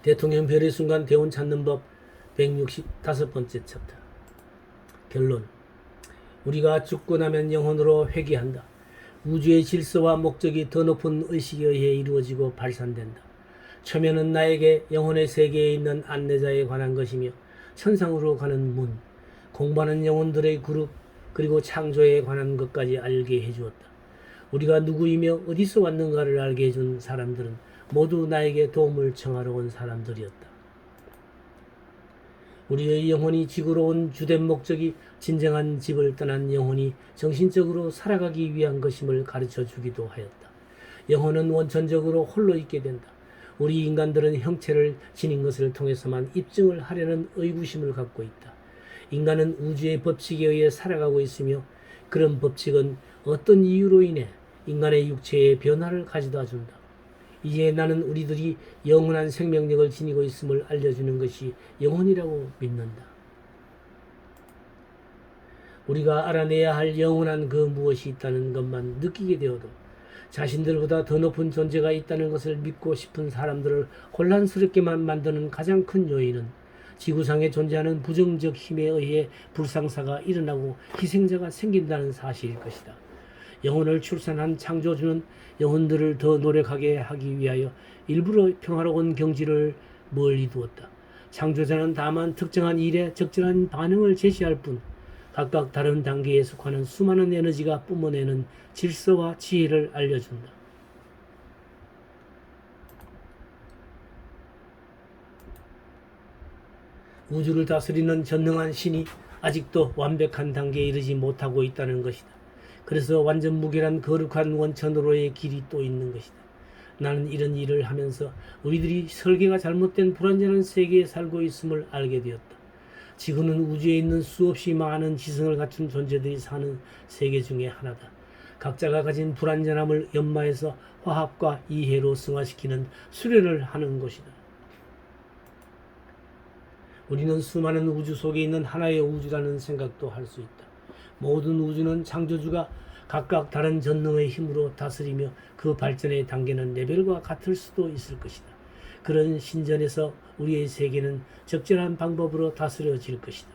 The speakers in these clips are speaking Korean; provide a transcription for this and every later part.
대통령 별의 순간 대원 찾는 법 165번째 챕터. 결론. 우리가 죽고 나면 영혼으로 회귀한다. 우주의 질서와 목적이 더 높은 의식에 의해 이루어지고 발산된다. 초면은 나에게 영혼의 세계에 있는 안내자에 관한 것이며 천상으로 가는 문, 공부하는 영혼들의 그룹, 그리고 창조에 관한 것까지 알게 해주었다. 우리가 누구이며 어디서 왔는가를 알게 해준 사람들은 모두 나에게 도움을 청하러 온 사람들이었다. 우리의 영혼이 지구로 온 주된 목적이 진정한 집을 떠난 영혼이 정신적으로 살아가기 위한 것임을 가르쳐 주기도 하였다. 영혼은 원천적으로 홀로 있게 된다. 우리 인간들은 형체를 지닌 것을 통해서만 입증을 하려는 의구심을 갖고 있다. 인간은 우주의 법칙에 의해 살아가고 있으며 그런 법칙은 어떤 이유로 인해 인간의 육체에 변화를 가져다 준다. 이제 나는 우리들이 영원한 생명력을 지니고 있음을 알려주는 것이 영혼이라고 믿는다. 우리가 알아내야 할 영원한 그 무엇이 있다는 것만 느끼게 되어도 자신들보다 더 높은 존재가 있다는 것을 믿고 싶은 사람들을 혼란스럽게만 만드는 가장 큰 요인은 지구상에 존재하는 부정적 힘에 의해 불상사가 일어나고 희생자가 생긴다는 사실일 것이다. 영혼을 출산한 창조주는 영혼들을 더 노력하게 하기 위하여 일부러 평화로운 경지를 멀리 두었다. 창조자는 다만 특정한 일에 적절한 반응을 제시할 뿐 각각 다른 단계에 속하는 수많은 에너지가 뿜어내는 질서와 지혜를 알려준다. 우주를 다스리는 전능한 신이 아직도 완벽한 단계에 이르지 못하고 있다는 것이다. 그래서 완전 무결한 거룩한 원천으로의 길이 또 있는 것이다. 나는 이런 일을 하면서 우리들이 설계가 잘못된 불완전한 세계에 살고 있음을 알게 되었다. 지구는 우주에 있는 수없이 많은 지성을 갖춘 존재들이 사는 세계 중에 하나다. 각자가 가진 불완전함을 연마해서 화합과 이해로 승화시키는 수련을 하는 것이다. 우리는 수많은 우주 속에 있는 하나의 우주라는 생각도 할 수 있다. 모든 우주는 창조주가 각각 다른 전능의 힘으로 다스리며 그 발전의 단계는 레벨과 같을 수도 있을 것이다. 그런 신전에서 우리의 세계는 적절한 방법으로 다스려질 것이다.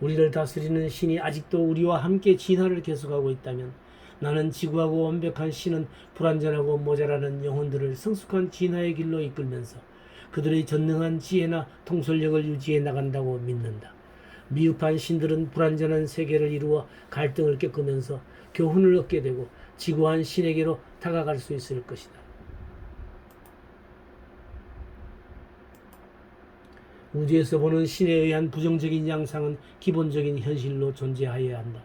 우리를 다스리는 신이 아직도 우리와 함께 진화를 계속하고 있다면 나는 지구하고 완벽한 신은 불완전하고 모자라는 영혼들을 성숙한 진화의 길로 이끌면서 그들의 전능한 지혜나 통솔력을 유지해 나간다고 믿는다. 미흡한 신들은 불완전한 세계를 이루어 갈등을 겪으면서 교훈을 얻게 되고 지구한 신에게로 다가갈 수 있을 것이다. 우주에서 보는 신에 의한 부정적인 양상은 기본적인 현실로 존재하여야 한다.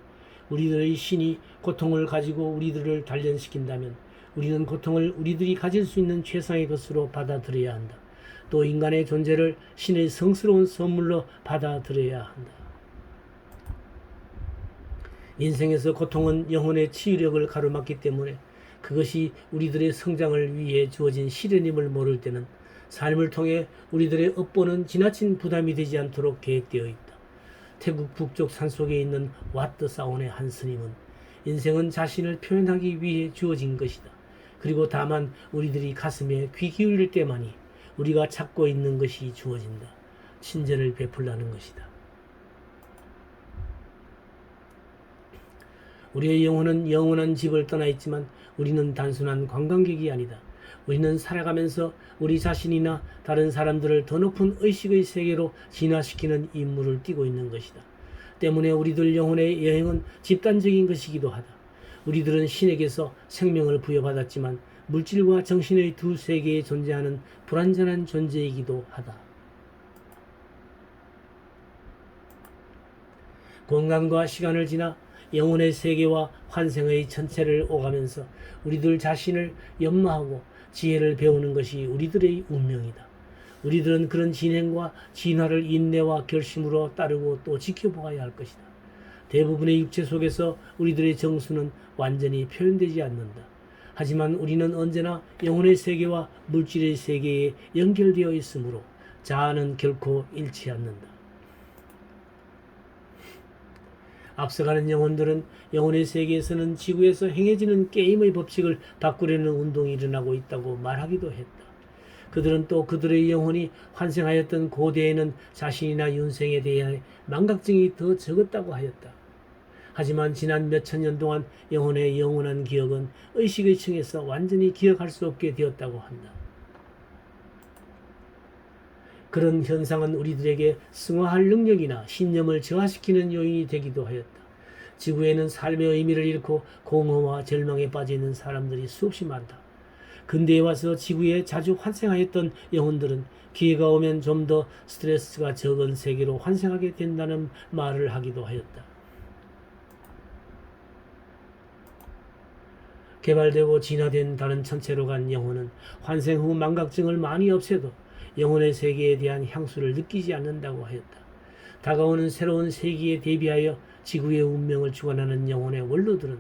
우리들의 신이 고통을 가지고 우리들을 단련시킨다면 우리는 고통을 우리들이 가질 수 있는 최상의 것으로 받아들여야 한다. 또 인간의 존재를 신의 성스러운 선물로 받아들여야 한다. 인생에서 고통은 영혼의 치유력을 가로막기 때문에 그것이 우리들의 성장을 위해 주어진 시련임을 모를 때는 삶을 통해 우리들의 업보는 지나친 부담이 되지 않도록 계획되어 있다. 태국 북쪽 산속에 있는 왓드 사원의 한 스님은 인생은 자신을 표현하기 위해 주어진 것이다. 그리고 다만 우리들이 가슴에 귀 기울일 때만이 우리가 찾고 있는 것이 주어진다. 친절을 베풀라는 것이다. 우리의 영혼은 영원한 집을 떠나 있지만 우리는 단순한 관광객이 아니다. 우리는 살아가면서 우리 자신이나 다른 사람들을 더 높은 의식의 세계로 진화시키는 임무를 띠고 있는 것이다. 때문에 우리들 영혼의 여행은 집단적인 것이기도 하다. 우리들은 신에게서 생명을 부여받았지만 물질과 정신의 두 세계에 존재하는 불완전한 존재이기도 하다. 공간과 시간을 지나 영혼의 세계와 환생의 전체를 오가면서 우리들 자신을 연마하고 지혜를 배우는 것이 우리들의 운명이다. 우리들은 그런 진행과 진화를 인내와 결심으로 따르고 또 지켜보아야 할 것이다. 대부분의 육체 속에서 우리들의 정수는 완전히 표현되지 않는다. 하지만 우리는 언제나 영혼의 세계와 물질의 세계에 연결되어 있으므로 자아는 결코 잃지 않는다. 앞서가는 영혼들은 영혼의 세계에서는 지구에서 행해지는 게임의 법칙을 바꾸려는 운동이 일어나고 있다고 말하기도 했다. 그들은 또 그들의 영혼이 환생하였던 고대에는 자신이나 윤생에 대한 망각증이 더 적었다고 하였다. 하지만 지난 몇천 년 동안 영혼의 영원한 기억은 의식의 층에서 완전히 기억할 수 없게 되었다고 한다. 그런 현상은 우리들에게 승화할 능력이나 신념을 저하시키는 요인이 되기도 하였다. 지구에는 삶의 의미를 잃고 공허와 절망에 빠져 있는 사람들이 수없이 많다. 근대에 와서 지구에 자주 환생하였던 영혼들은 기회가 오면 좀 더 스트레스가 적은 세계로 환생하게 된다는 말을 하기도 하였다. 개발되고 진화된 다른 천체로 간 영혼은 환생 후 망각증을 많이 없애도 영혼의 세계에 대한 향수를 느끼지 않는다고 하였다. 다가오는 새로운 세기에 대비하여 지구의 운명을 주관하는 영혼의 원로들은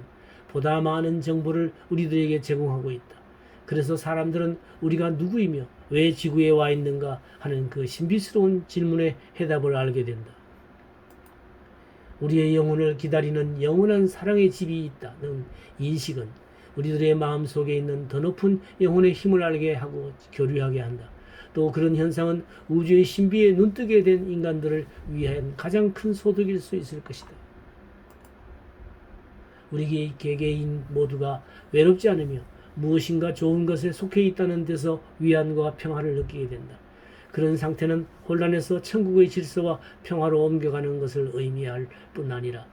보다 많은 정보를 우리들에게 제공하고 있다. 그래서 사람들은 우리가 누구이며 왜 지구에 와 있는가 하는 그 신비스러운 질문의 해답을 알게 된다. 우리의 영혼을 기다리는 영원한 사랑의 집이 있다는 인식은 우리들의 마음속에 있는 더 높은 영혼의 힘을 알게 하고 교류하게 한다. 또 그런 현상은 우주의 신비에 눈뜨게 된 인간들을 위한 가장 큰 소득일 수 있을 것이다. 우리 개개인 모두가 외롭지 않으며 무엇인가 좋은 것에 속해 있다는 데서 위안과 평화를 느끼게 된다. 그런 상태는 혼란에서 천국의 질서와 평화로 옮겨가는 것을 의미할 뿐 아니라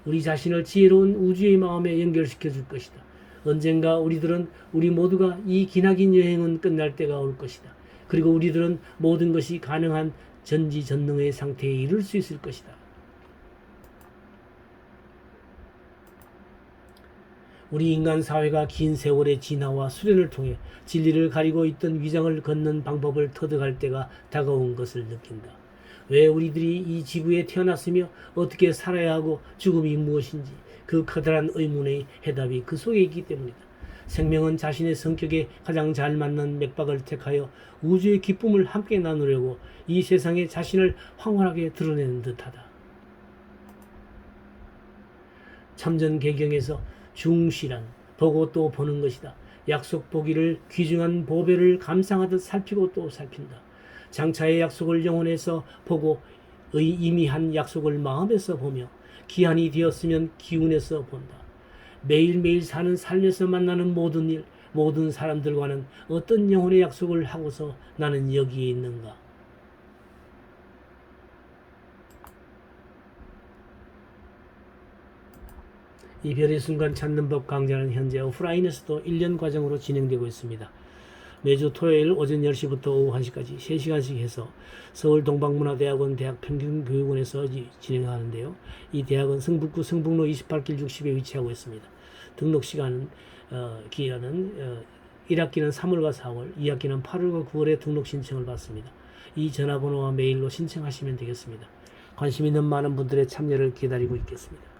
우리 자신을 지혜로운 우주의 마음에 연결시켜 줄 것이다. 언젠가 우리 모두가 이 기나긴 여행은 끝날 때가 올 것이다. 그리고 우리들은 모든 것이 가능한 전지전능의 상태에 이를 수 있을 것이다. 우리 인간 사회가 긴 세월의 진화와 수련을 통해 진리를 가리고 있던 위장을 걷는 방법을 터득할 때가 다가온 것을 느낀다. 왜 우리들이 이 지구에 태어났으며 어떻게 살아야 하고 죽음이 무엇인지 그 커다란 의문의 해답이 그 속에 있기 때문이다. 생명은 자신의 성격에 가장 잘 맞는 맥박을 택하여 우주의 기쁨을 함께 나누려고 이 세상에 자신을 황홀하게 드러내는 듯하다. 참전개경에서 중시란 보고 또 보는 것이다. 약속 보기를 귀중한 보배를 감상하듯 살피고 또 살핀다. 장차의 약속을 영혼에서 보고 이미 한 약속을 마음에서 보며 기한이 되었으면 기운에서 본다. 매일매일 사는 삶에서 만나는 모든 일, 모든 사람들과는 어떤 영혼의 약속을 하고서 나는 여기에 있는가? 이 별의 순간 찾는 법 강좌는 현재 오프라인에서도 1년 과정으로 진행되고 있습니다. 매주 토요일 오전 10시부터 오후 1시까지 3시간씩 해서 서울 동방문화대학원 대학평균교육원에서 진행하는데요. 이 대학은 성북구 성북로 28길 60에 위치하고 있습니다. 등록 시간은 기간은 1학기는 3월과 4월, 2학기는 8월과 9월에 등록 신청을 받습니다. 이 전화번호와 메일로 신청하시면 되겠습니다. 관심 있는 많은 분들의 참여를 기다리고 있겠습니다.